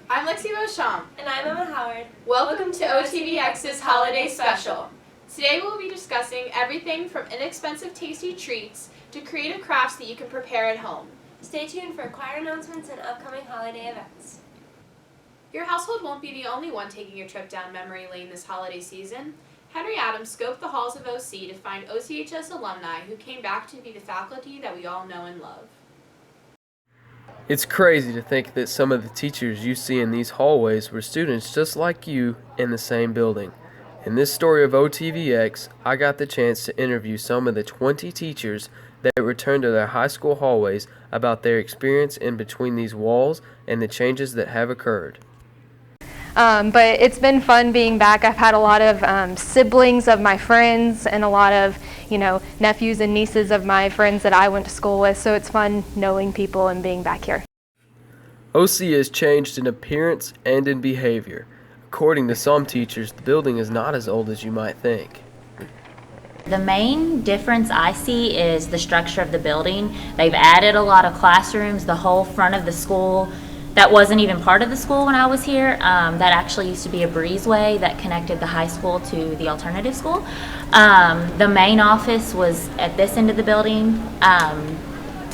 I'm Lexie Beauchamp. And I'm Emma Howard. Welcome to OTVX's Holiday Special. Today we'll be discussing everything from inexpensive tasty treats to creative crafts that you can prepare at home. Stay tuned for choir announcements and upcoming holiday events. Your household won't be the only one taking a trip down memory lane this holiday season. Henry Adams scoped the halls of OC to find OCHS alumni who came back to be the faculty that we all know and love. It's crazy to think that some of the teachers you see in these hallways were students just like you in the same building. In this story of OTVX, I got the chance to interview some of the 20 teachers that returned to their high school hallways about their experience in between these walls and the changes that have occurred. But it's been fun being back. I've had a lot of siblings of my friends and a lot of, nephews and nieces of my friends that I went to school with, so it's fun knowing people and being back here. OC has changed in appearance and in behavior. According to some teachers, the building is not as old as you might think. The main difference I see is the structure of the building. They've added a lot of classrooms. The whole front of the school that wasn't even part of the school when I was here. That actually used to be a breezeway that connected the high school to the alternative school. The main office was at this end of the building,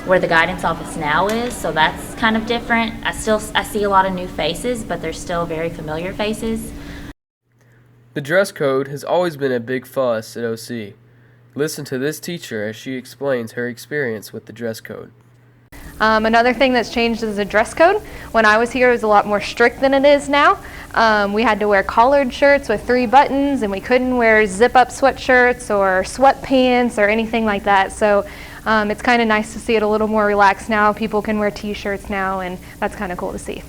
where the guidance office now is, so that's kind of different. I see a lot of new faces, but they're still very familiar faces. The dress code has always been a big fuss at OC. Listen to this teacher as she explains her experience with the dress code. Another thing that's changed is the dress code. When I was here, it was a lot more strict than it is now. We had to wear collared shirts with 3 buttons, and we couldn't wear zip-up sweatshirts or sweatpants or anything like that. So it's kind of nice to see it a little more relaxed now. People can wear t-shirts now, and that's kind of cool to see.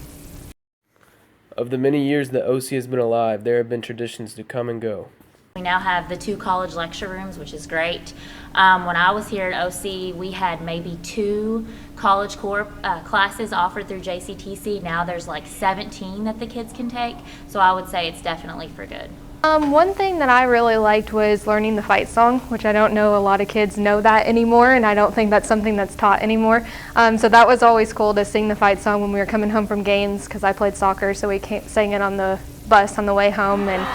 Of the many years that OC has been alive, there have been traditions to come and go. We now have the 2 college lecture rooms, which is great. When I was here at OC, we had maybe 2 college core classes offered through JCTC. Now there's like 17 that the kids can take, so I would say it's definitely for good. One thing that I really liked was learning the fight song, which I don't know a lot of kids know that anymore, and I don't think that's something that's taught anymore. So that was always cool to sing the fight song when we were coming home from games, because I played soccer, so we sang it on the bus on the way home, and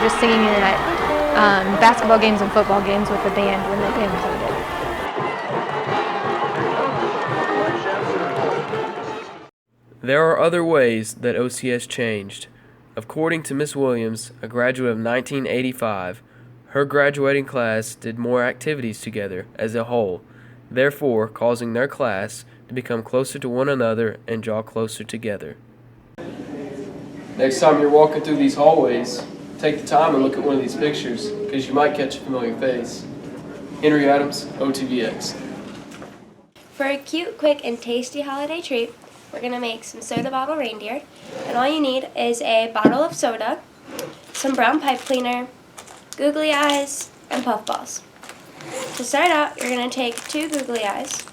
just singing it at basketball games and football games with the band when the band played it. There are other ways that OC has changed. According to Miss Williams, a graduate of 1985, her graduating class did more activities together as a whole, therefore causing their class to become closer to one another and draw closer together. Next time you're walking through these hallways, take the time and look at one of these pictures, because you might catch a familiar face. Henry Adams, OTVX. For a cute, quick, and tasty holiday treat, we're going to make some soda bottle reindeer. And all you need is a bottle of soda, some brown pipe cleaner, googly eyes, and puff balls. To start out, you're going to take 2 googly eyes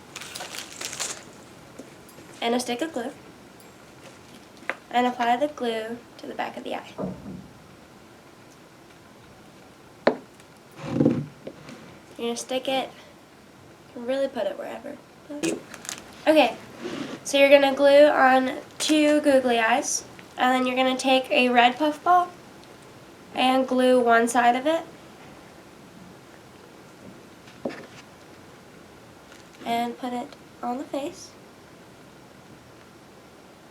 and a stick of glue and apply the glue to the back of the eye. You're going to stick it, you can really put it wherever. Okay, so you're going to glue on 2 googly eyes, and then you're going to take a red puff ball and glue one side of it, and put it on the face.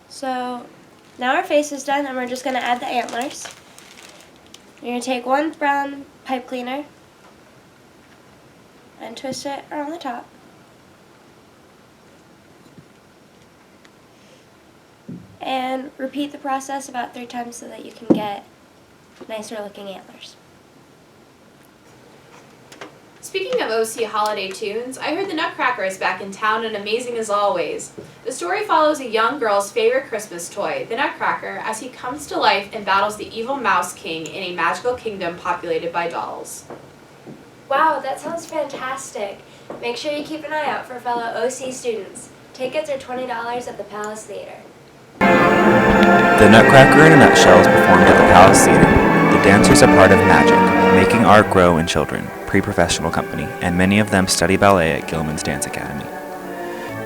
So now our face is done, and we're just going to add the antlers. You're going to take 1 brown pipe cleaner and twist it around the top. And repeat the process about 3 times so that you can get nicer looking antlers. Speaking of OC holiday tunes, I heard the Nutcracker is back in town and amazing as always. The story follows a young girl's favorite Christmas toy, the Nutcracker, as he comes to life and battles the evil Mouse King in a magical kingdom populated by dolls. Wow, that sounds fantastic. Make sure you keep an eye out for fellow OC students. Tickets are $20 at the Palace Theater. The Nutcracker in a Nutshell is performed at the Palace Theater. The dancers are part of Magic, Making Art Grow in Children, pre-professional company, and many of them study ballet at Gilman's Dance Academy.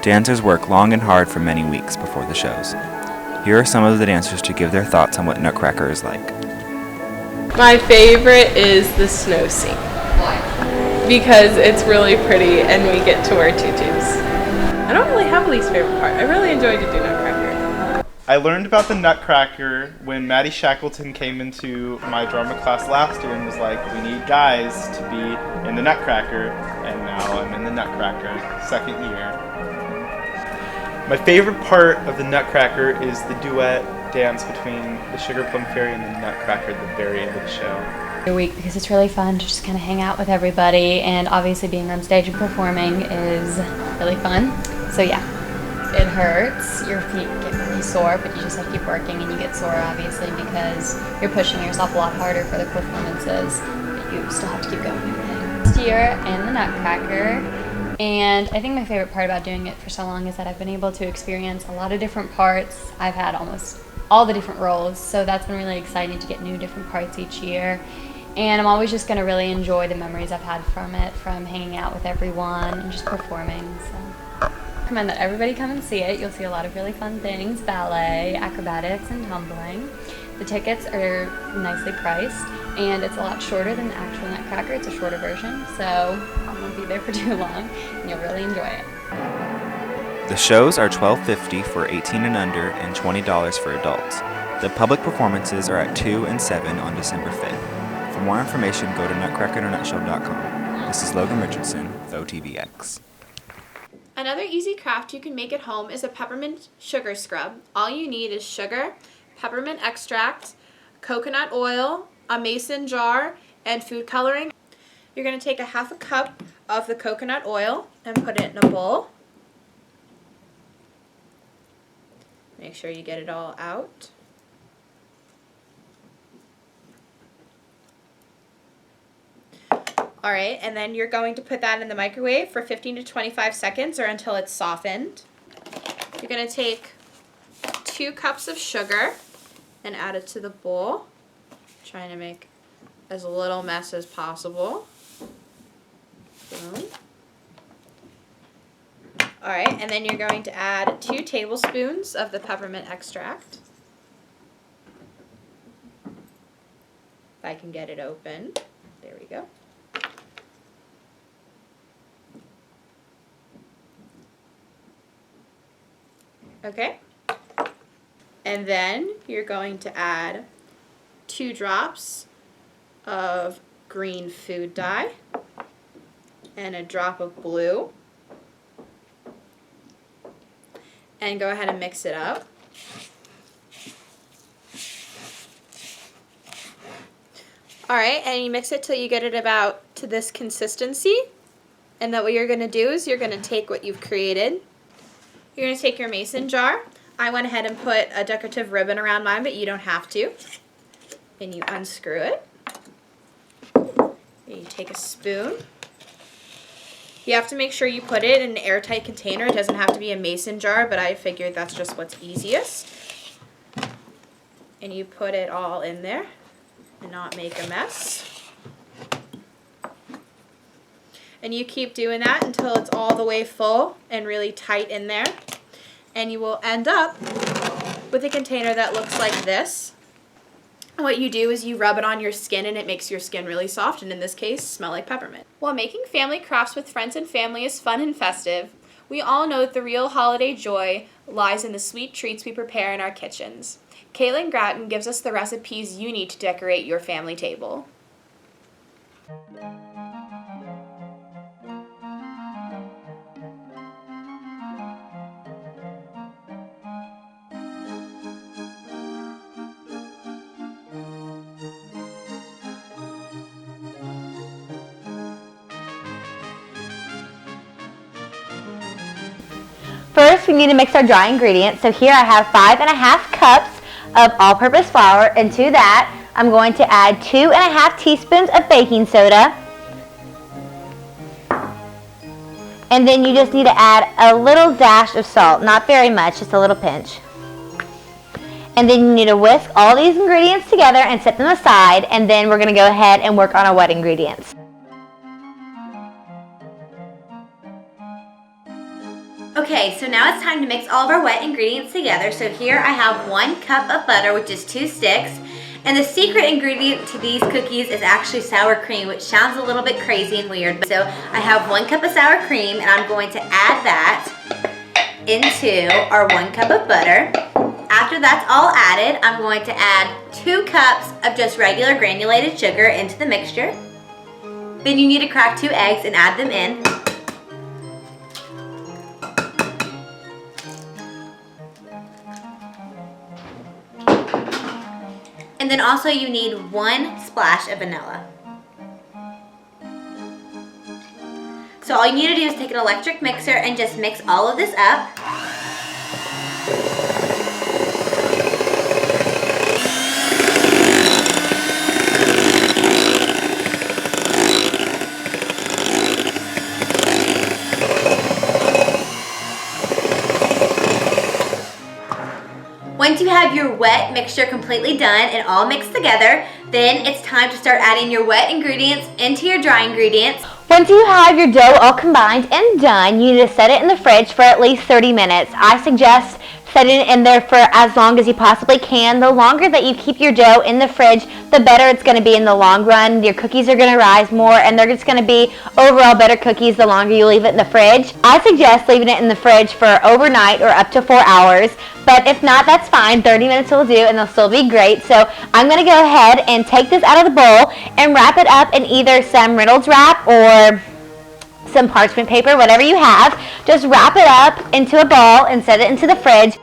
Dancers work long and hard for many weeks before the shows. Here are some of the dancers to give their thoughts on what Nutcracker is like. My favorite is the snow scene. Why? Because it's really pretty and we get to wear tutus. I don't really have a least favorite part. I really enjoy to do Nutcracker. I learned about the Nutcracker when Maddie Shackleton came into my drama class last year and was like, we need guys to be in the Nutcracker, and now I'm in the Nutcracker, second year. My favorite part of the Nutcracker is the duet dance between the Sugar Plum Fairy and the Nutcracker at the very end of the show. Every week because it's really fun to just kind of hang out with everybody, and obviously being on stage and performing is really fun. So yeah, it hurts. Your feet get really sore, but you just have to keep working, and you get sore obviously because you're pushing yourself a lot harder for the performances, but you still have to keep going and everything. This year in the Nutcracker. And I think my favorite part about doing it for so long is that I've been able to experience a lot of different parts. I've had almost all the different roles, so that's been really exciting to get new different parts each year. And I'm always just going to really enjoy the memories I've had from it, from hanging out with everyone and just performing. So I recommend that everybody come and see it. You'll see a lot of really fun things, ballet, acrobatics, and tumbling. The tickets are nicely priced, and it's a lot shorter than the actual Nutcracker. It's a shorter version, so you won't be there for too long, and you'll really enjoy it. The shows are $12.50 for 18 and under and $20 for adults. The public performances are at 2 and 7 on December 5th. For more information, go to nutcrackerinernutshell.com. This is Logan Richardson with OTVX. Another easy craft you can make at home is a peppermint sugar scrub. All you need is sugar, peppermint extract, coconut oil, a mason jar, and food coloring. You're going to take a half a cup of the coconut oil and put it in a bowl. Make sure you get it all out. Alright, and then you're going to put that in the microwave for 15 to 25 seconds or until it's softened. You're going to take 2 cups of sugar and add it to the bowl. Trying to make as little mess as possible. Boom. Alright, and then you're going to add 2 tablespoons of the peppermint extract. If I can get it open. There we go. Okay. And then you're going to add 2 drops of green food dye and a drop of blue. And go ahead and mix it up. Alright, and you mix it till you get it about to this consistency. And then what you're going to do is you're going to take what you've created. You're going to take your mason jar. I went ahead and put a decorative ribbon around mine, but you don't have to. And you unscrew it. And you take a spoon. You have to make sure you put it in an airtight container. It doesn't have to be a mason jar, but I figured that's just what's easiest. And you put it all in there and not make a mess. And you keep doing that until it's all the way full and really tight in there. And you will end up with a container that looks like this. And what you do is you rub it on your skin and it makes your skin really soft, and in this case, smell like peppermint. While making family crafts with friends and family is fun and festive, we all know that the real holiday joy lies in the sweet treats we prepare in our kitchens. Katelyn Gratton gives us the recipes you need to decorate your family table. First, we need to mix our dry ingredients. So here I have 5½ cups of all-purpose flour, and to that, I'm going to add 2½ teaspoons of baking soda. And then you just need to add a little dash of salt, not very much, just a little pinch. And then you need to whisk all these ingredients together and set them aside, and then we're going to go ahead and work on our wet Okay, Okay, so now it's time to mix all of our wet ingredients together. So here I have 1 cup of butter, which is 2 sticks. And the secret ingredient to these cookies is actually sour cream, which sounds a little bit crazy and weird. So I have 1 cup of sour cream, and I'm going to add that into our 1 cup of butter. After that's all added, I'm going to add 2 cups of just regular granulated sugar into the mixture. Then you need to crack 2 eggs and add them in. And then also you need 1 splash of vanilla. So all you need to do is take an electric mixer and just mix all of this up. Once you have your wet mixture completely done and all mixed together, then it's time to start adding your wet ingredients into your dry ingredients. Once you have your dough all combined and done, you need to set it in the fridge for at least 30 minutes. I suggest setting it in there for as long as you possibly can. The longer that you keep your dough in the fridge, the better it's going to be in the long run. Your cookies are going to rise more, and they're just going to be overall better cookies the longer you leave it in the fridge. I suggest leaving it in the fridge for overnight or up to 4 hours. But if not, that's fine. 30 minutes will do, and they'll still be great. So I'm going to go ahead and take this out of the bowl and wrap it up in either some Reynolds wrap or some parchment paper, whatever you have. Just wrap it up into a ball and set it into the fridge.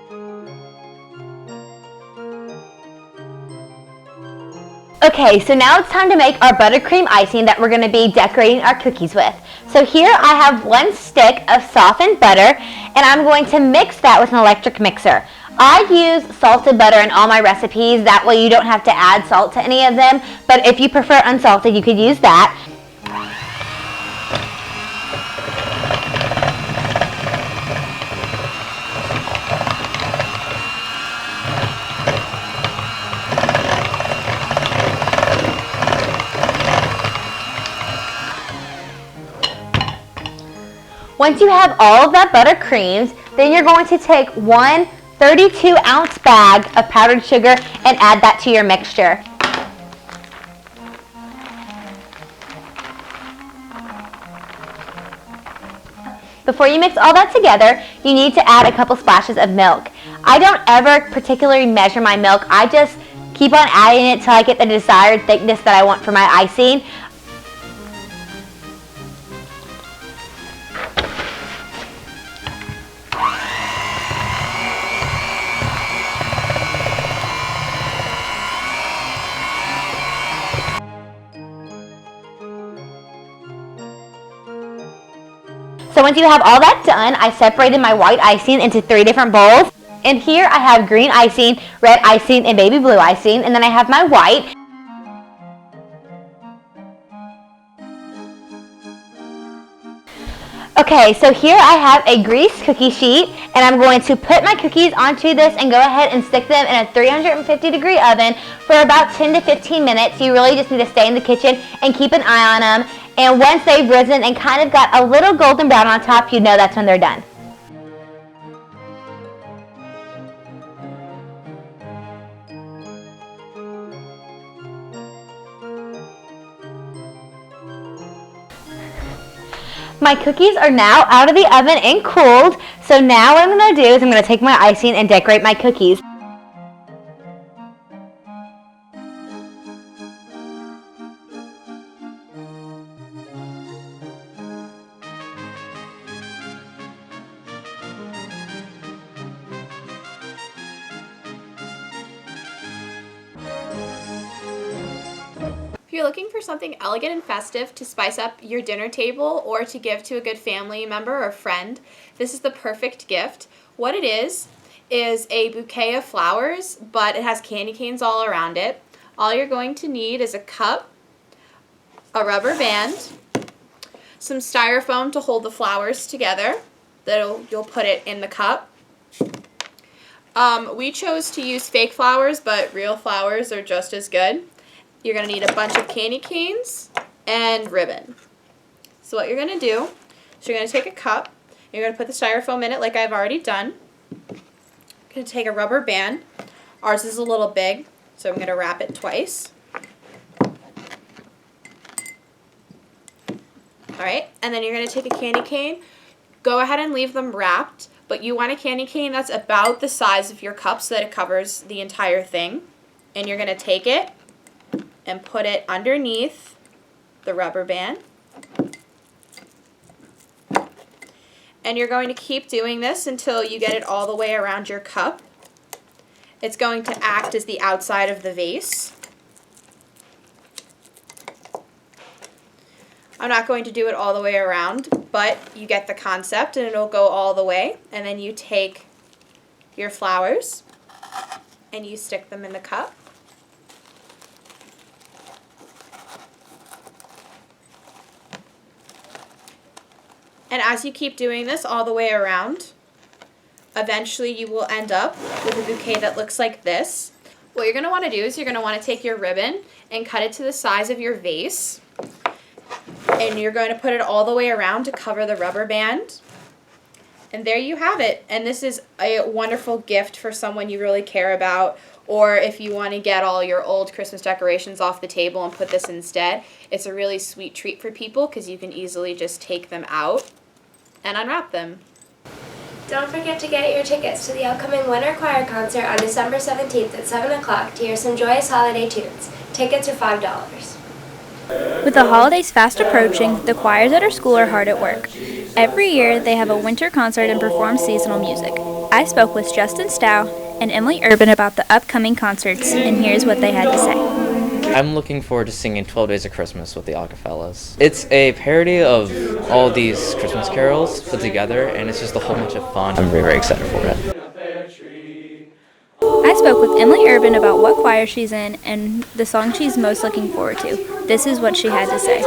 Okay, so now it's time to make our buttercream icing that we're going to be decorating our cookies with. So here I have 1 stick of softened butter, and I'm going to mix that with an electric mixer. I use salted butter in all my recipes. That way you don't have to add salt to any of them, but if you prefer unsalted, you could use that. Once you have all of that butter creamed, then you're going to take 1 32-ounce bag of powdered sugar and add that to your mixture. Before you mix all that together, you need to add a couple splashes of milk. I don't ever particularly measure my milk. I just keep on adding it till I get the desired thickness that I want for my icing. So once you have all that done, I separated my white icing into 3 different bowls. And here I have green icing, red icing, and baby blue icing. And then I have my white. Okay, so here I have a greased cookie sheet, and I'm going to put my cookies onto this and go ahead and stick them in a 350-degree oven for about 10 to 15 minutes. You really just need to stay in the kitchen and keep an eye on them. And once they've risen and kind of got a little golden brown on top, you know that's when they're done. My cookies are now out of the oven and cooled, so now what I'm going to do is I'm going to take my icing and decorate my cookies. If you're looking for something elegant and festive to spice up your dinner table or to give to a good family member or friend, this is the perfect gift. What it is a bouquet of flowers, but it has candy canes all around it. All you're going to need is a cup, a rubber band, some styrofoam to hold the flowers together. You'll put it in the cup. We chose to use fake flowers, but real flowers are just as good. You're going to need a bunch of candy canes and ribbon. So what you're going to do is you're going to take a cup You're going to put the styrofoam in it like I've already done. I'm going to take a rubber band. Ours is a little big, so I'm going to wrap it twice. Alright, and then you're going to take a candy cane. Go ahead and leave them wrapped, but you want a candy cane that's about the size of your cup so that it covers the entire thing. And you're going to take it and put it underneath the rubber band. And you're going to keep doing this until you get it all the way around your cup. It's going to act as the outside of the vase. I'm not going to do it all the way around, but you get the concept and it'll go all the way. And then you take your flowers and you stick them in the cup. And as you keep doing this all the way around, eventually you will end up with a bouquet that looks like this. What you're going to want to do is you're going to want to take your ribbon and cut it to the size of your vase. And you're going to put it all the way around to cover the rubber band. And there you have it. And this is a wonderful gift for someone you really care about, or if you want to get all your old Christmas decorations off the table and put this instead. It's a really sweet treat for people because you can easily just take them out and unwrap them. Don't forget to get your tickets to the upcoming Winter Choir Concert on December 17th at 7 o'clock to hear some joyous holiday tunes. Tickets are $5. With the holidays fast approaching, the choirs at our school are hard at work. Every year, they have a winter concert and perform seasonal music. I spoke with Justin Stow and Emily Urban about the upcoming concerts, and here's what they had to say. I'm looking forward to singing 12 Days of Christmas with the Acapellas. It's a parody of all these Christmas carols put together, and it's just a whole bunch of fun. I'm very, very excited for it. I spoke with Emily Urban about what choir she's in and the song she's most looking forward to. This is what she had to say.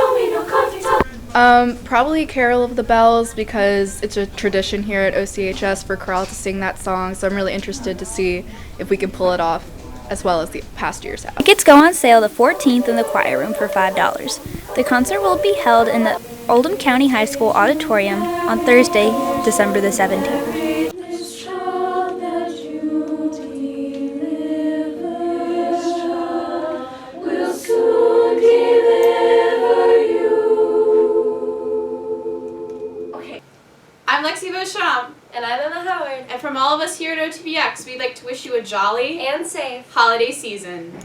Probably Carol of the Bells, because it's a tradition here at OCHS for chorale to sing that song, so I'm really interested to see if we can pull it off as well as the past years have. Tickets go on sale the 14th in the choir room for $5. The concert will be held in the Oldham County High School auditorium on Thursday, December the 17th. I'm Lexie Beauchamp. And I'm Emma Howard. And from all of us here at OTBX, we'd like to wish you a jolly and safe holiday season.